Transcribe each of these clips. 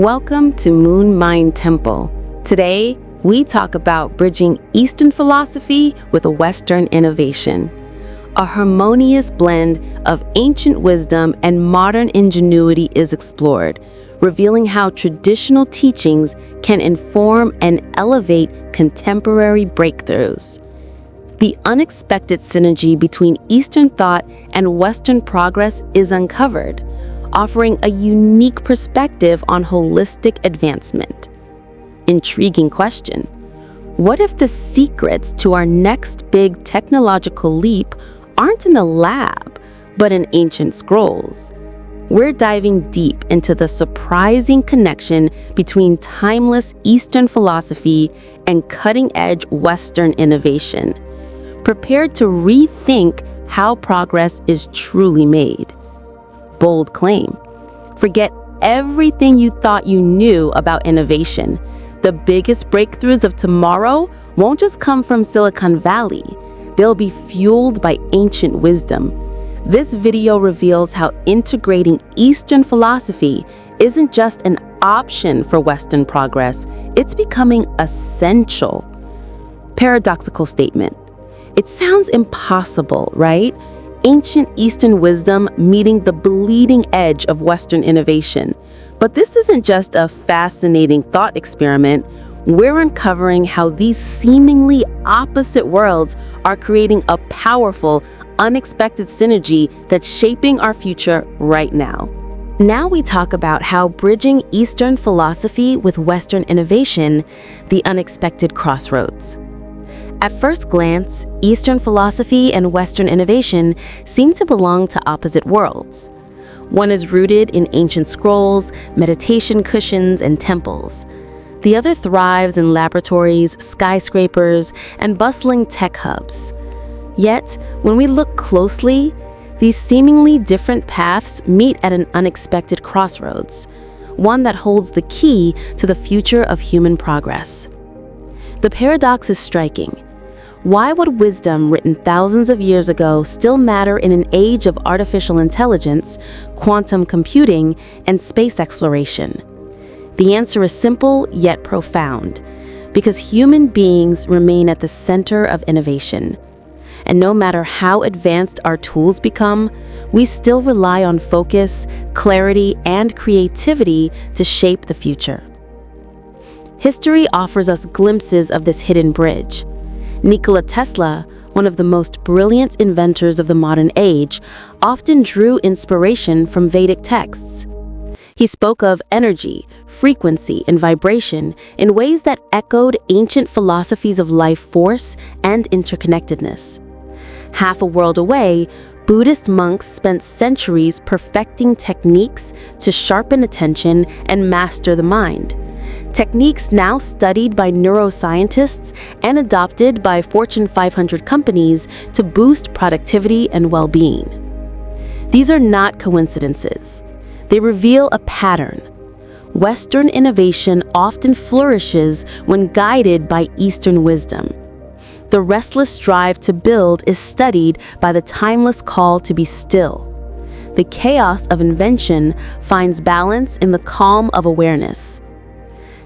Welcome to MindTemple. Today, we talk about bridging Eastern philosophy with Western innovation. A harmonious blend of ancient wisdom and modern ingenuity is explored, revealing how traditional teachings can inform and elevate contemporary breakthroughs. The unexpected synergy between Eastern thought and Western progress is uncovered, offering a unique perspective on holistic advancement. Intriguing question. What if the secrets to our next big technological leap aren't in a lab, but in ancient scrolls? We're diving deep into the surprising connection between timeless Eastern philosophy and cutting-edge Western innovation. Prepared to rethink how progress is truly made. Bold claim. Forget everything you thought you knew about innovation. The biggest breakthroughs of tomorrow won't just come from Silicon Valley. They'll be fueled by ancient wisdom. This video reveals how integrating Eastern philosophy isn't just an option for Western progress, it's becoming essential. Paradoxical statement. It sounds impossible, right? Ancient Eastern wisdom meeting the bleeding edge of Western innovation. But this isn't just a fascinating thought experiment. We're uncovering how these seemingly opposite worlds are creating a powerful, unexpected synergy that's shaping our future right now. Now we talk about how bridging Eastern philosophy with Western innovation, the unexpected crossroads. At first glance, Eastern philosophy and Western innovation seem to belong to opposite worlds. One is rooted in ancient scrolls, meditation cushions, and temples. The other thrives in laboratories, skyscrapers, and bustling tech hubs. Yet, when we look closely, these seemingly different paths meet at an unexpected crossroads, one that holds the key to the future of human progress. The paradox is striking. Why would wisdom written thousands of years ago still matter in an age of artificial intelligence, quantum computing, and space exploration? The answer is simple yet profound, because human beings remain at the center of innovation. And no matter how advanced our tools become, we still rely on focus, clarity, and creativity to shape the future. History offers us glimpses of this hidden bridge. Nikola Tesla, one of the most brilliant inventors of the modern age, often drew inspiration from Vedic texts. He spoke of energy, frequency, and vibration in ways that echoed ancient philosophies of life force and interconnectedness. Half a world away, Buddhist monks spent centuries perfecting techniques to sharpen attention and master the mind. Techniques now studied by neuroscientists and adopted by Fortune 500 companies to boost productivity and well-being. These are not coincidences. They reveal a pattern. Western innovation often flourishes when guided by Eastern wisdom. The restless drive to build is studied by the timeless call to be still. The chaos of invention finds balance in the calm of awareness.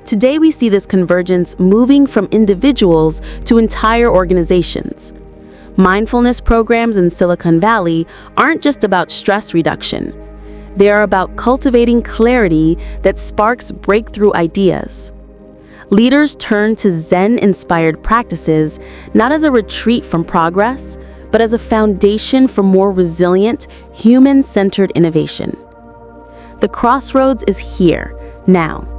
Today we see this convergence moving from individuals to entire organizations. Mindfulness programs in Silicon Valley aren't just about stress reduction. They are about cultivating clarity that sparks breakthrough ideas. Leaders turn to Zen-inspired practices not as a retreat from progress, but as a foundation for more resilient, human-centered innovation. The crossroads is here, now.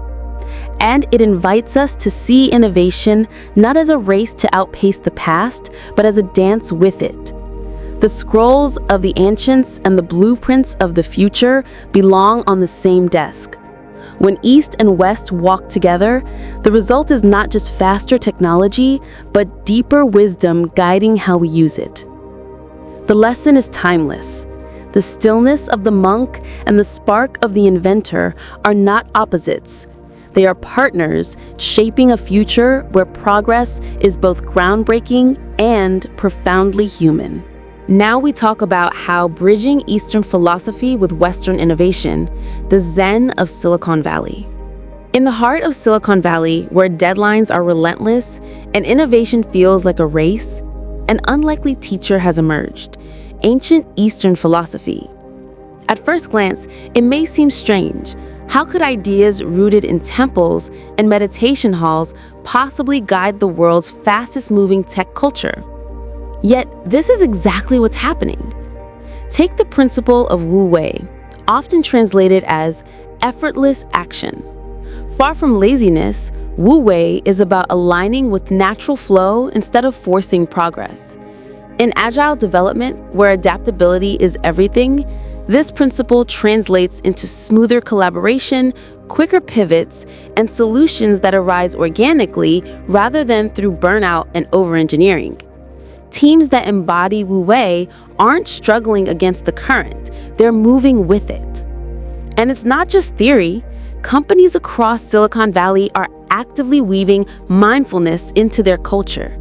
And it invites us to see innovation not as a race to outpace the past, but as a dance with it. The scrolls of the ancients and the blueprints of the future belong on the same desk. When East and West walk together, the result is not just faster technology, but deeper wisdom guiding how we use it. The lesson is timeless. The stillness of the monk and the spark of the inventor are not opposites. They are partners, shaping a future where progress is both groundbreaking and profoundly human. Now we talk about how bridging Eastern philosophy with Western innovation, the Zen of Silicon Valley. In the heart of Silicon Valley, where deadlines are relentless and innovation feels like a race, an unlikely teacher has emerged: ancient Eastern philosophy. At first glance, it may seem strange. How could ideas rooted in temples and meditation halls possibly guide the world's fastest-moving tech culture? Yet, this is exactly what's happening. Take the principle of Wu Wei, often translated as effortless action. Far from laziness, Wu Wei is about aligning with natural flow instead of forcing progress. In agile development, where adaptability is everything, this principle translates into smoother collaboration, quicker pivots, and solutions that arise organically rather than through burnout and over-engineering. Teams that embody Wu Wei aren't struggling against the current, they're moving with it. And it's not just theory. Companies across Silicon Valley are actively weaving mindfulness into their culture.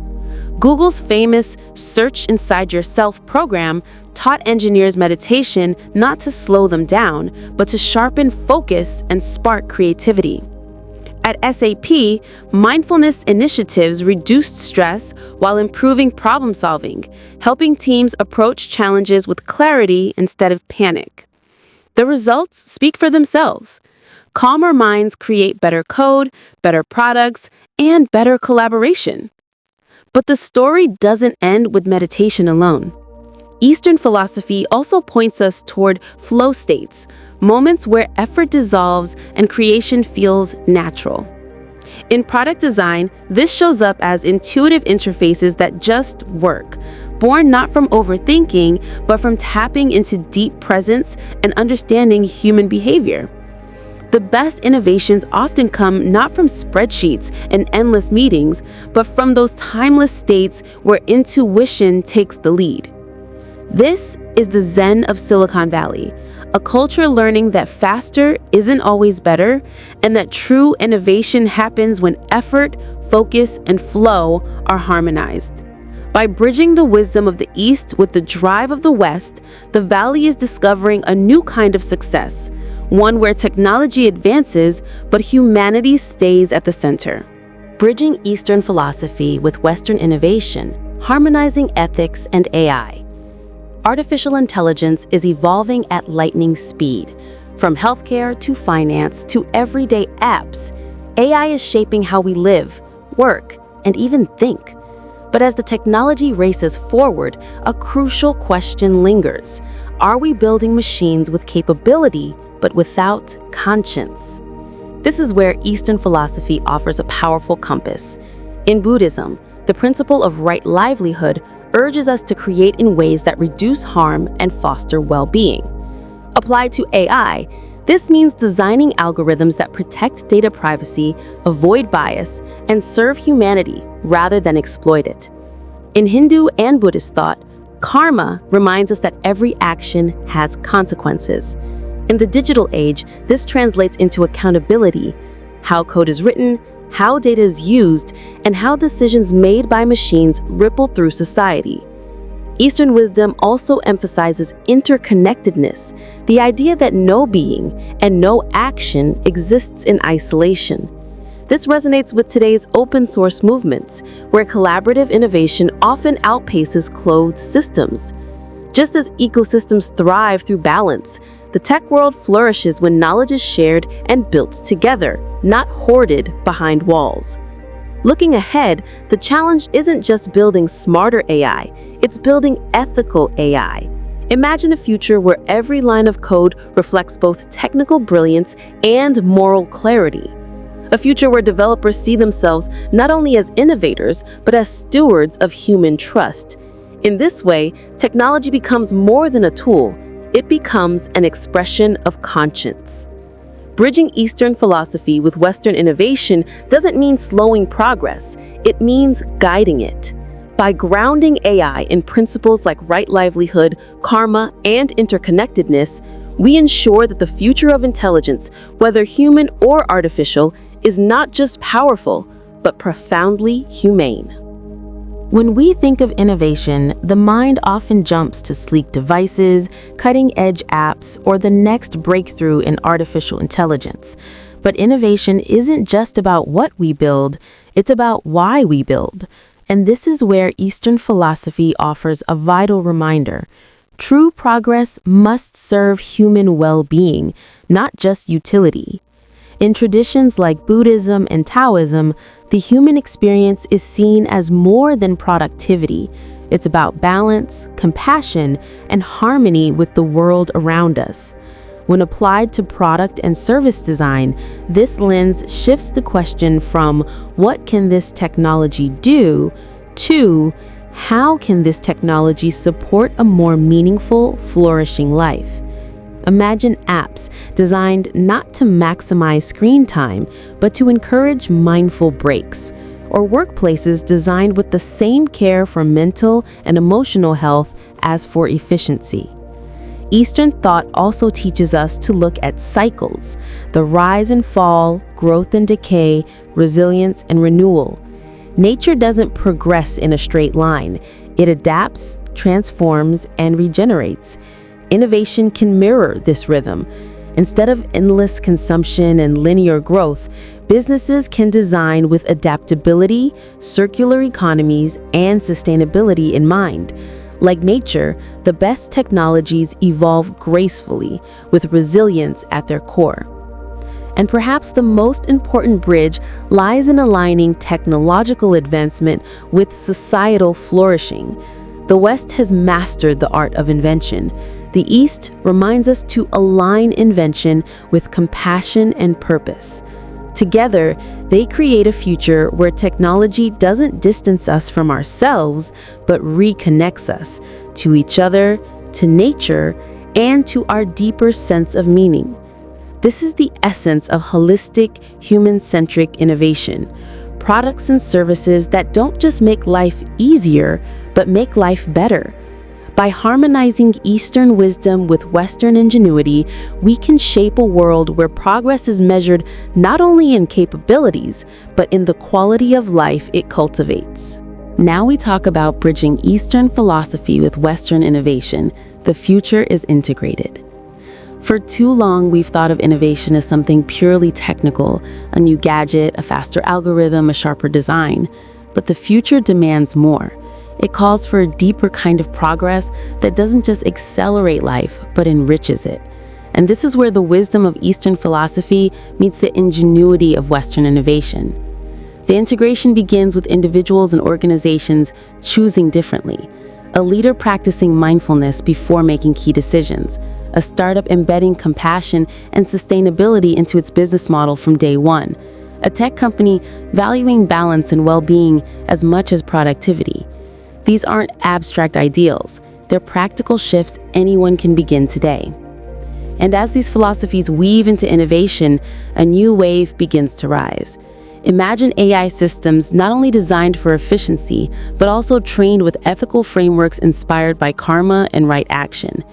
Google's famous Search Inside Yourself program taught engineers meditation not to slow them down, but to sharpen focus and spark creativity. At SAP, mindfulness initiatives reduced stress while improving problem solving, helping teams approach challenges with clarity instead of panic. The results speak for themselves. Calmer minds create better code, better products, and better collaboration. But the story doesn't end with meditation alone. Eastern philosophy also points us toward flow states, moments where effort dissolves and creation feels natural. In product design, this shows up as intuitive interfaces that just work, born not from overthinking, but from tapping into deep presence and understanding human behavior. The best innovations often come not from spreadsheets and endless meetings, but from those timeless states where intuition takes the lead. This is the Zen of Silicon Valley, a culture learning that faster isn't always better, and that true innovation happens when effort, focus, and flow are harmonized. By bridging the wisdom of the East with the drive of the West, the Valley is discovering a new kind of success, one where technology advances, but humanity stays at the center. Bridging Eastern philosophy with Western innovation, harmonizing ethics and AI. Artificial intelligence is evolving at lightning speed. From healthcare to finance to everyday apps, AI is shaping how we live, work, and even think. But as the technology races forward, a crucial question lingers. Are we building machines with capability, but without conscience? This is where Eastern philosophy offers a powerful compass. In Buddhism, the principle of right livelihood urges us to create in ways that reduce harm and foster well-being. Applied to AI, this means designing algorithms that protect data privacy, avoid bias, and serve humanity rather than exploit it. In Hindu and Buddhist thought, karma reminds us that every action has consequences. In the digital age, this translates into accountability: how code is written, how data is used, and how decisions made by machines ripple through society. Eastern wisdom also emphasizes interconnectedness, the idea that no being and no action exists in isolation. This resonates with today's open source movements, where collaborative innovation often outpaces closed systems. Just as ecosystems thrive through balance, the tech world flourishes when knowledge is shared and built together, not hoarded behind walls. Looking ahead, the challenge isn't just building smarter AI, it's building ethical AI. Imagine a future where every line of code reflects both technical brilliance and moral clarity. A future where developers see themselves not only as innovators, but as stewards of human trust. In this way, technology becomes more than a tool. It becomes an expression of conscience. Bridging Eastern philosophy with Western innovation doesn't mean slowing progress. It means guiding it. By grounding AI in principles like right livelihood, karma, and interconnectedness, we ensure that the future of intelligence, whether human or artificial, is not just powerful, but profoundly humane. When we think of innovation, the mind often jumps to sleek devices, cutting-edge apps, or the next breakthrough in artificial intelligence. But innovation isn't just about what we build, it's about why we build. And this is where Eastern philosophy offers a vital reminder. True progress must serve human well-being, not just utility. In traditions like Buddhism and Taoism, the human experience is seen as more than productivity. It's about balance, compassion, and harmony with the world around us. When applied to product and service design, this lens shifts the question from what can this technology do to how can this technology support a more meaningful, flourishing life? Imagine apps designed not to maximize screen time, but to encourage mindful breaks, or workplaces designed with the same care for mental and emotional health as for efficiency. Eastern thought also teaches us to look at cycles, the rise and fall, growth and decay, resilience and renewal. Nature doesn't progress in a straight line. It adapts, transforms, and regenerates. Innovation can mirror this rhythm. Instead of endless consumption and linear growth, businesses can design with adaptability, circular economies, and sustainability in mind. Like nature, the best technologies evolve gracefully, with resilience at their core. And perhaps the most important bridge lies in aligning technological advancement with societal flourishing. The West has mastered the art of invention. The East reminds us to align invention with compassion and purpose. Together, they create a future where technology doesn't distance us from ourselves, but reconnects us to each other, to nature, and to our deeper sense of meaning. This is the essence of holistic, human-centric innovation. Products and services that don't just make life easier, but make life better. By harmonizing Eastern wisdom with Western ingenuity, we can shape a world where progress is measured not only in capabilities, but in the quality of life it cultivates. Now we talk about bridging Eastern philosophy with Western innovation. The future is integrated. For too long, we've thought of innovation as something purely technical, a new gadget, a faster algorithm, a sharper design. But the future demands more. It calls for a deeper kind of progress that doesn't just accelerate life, but enriches it. And this is where the wisdom of Eastern philosophy meets the ingenuity of Western innovation. The integration begins with individuals and organizations choosing differently. A leader practicing mindfulness before making key decisions. A startup embedding compassion and sustainability into its business model from day one. A tech company valuing balance and well-being as much as productivity. These aren't abstract ideals. They're practical shifts anyone can begin today. And as these philosophies weave into innovation, a new wave begins to rise. Imagine AI systems not only designed for efficiency, but also trained with ethical frameworks inspired by karma and right action.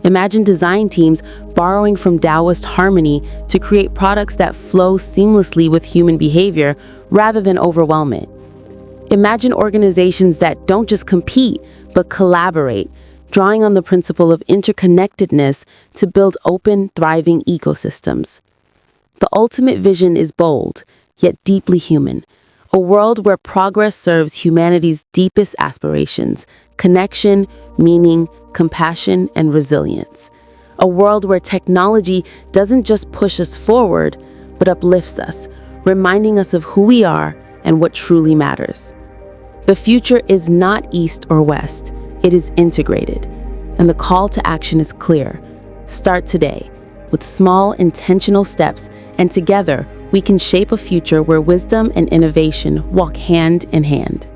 Imagine design teams borrowing from Taoist harmony to create products that flow seamlessly with human behavior rather than overwhelm it. Imagine organizations that don't just compete, but collaborate, drawing on the principle of interconnectedness to build open, thriving ecosystems. The ultimate vision is bold, yet deeply human. A world where progress serves humanity's deepest aspirations, connection, meaning, compassion, and resilience. A world where technology doesn't just push us forward, but uplifts us, reminding us of who we are and what truly matters. The future is not East or West, it is integrated. And the call to action is clear. Start today, with small, intentional steps, and together we can shape a future where wisdom and innovation walk hand in hand.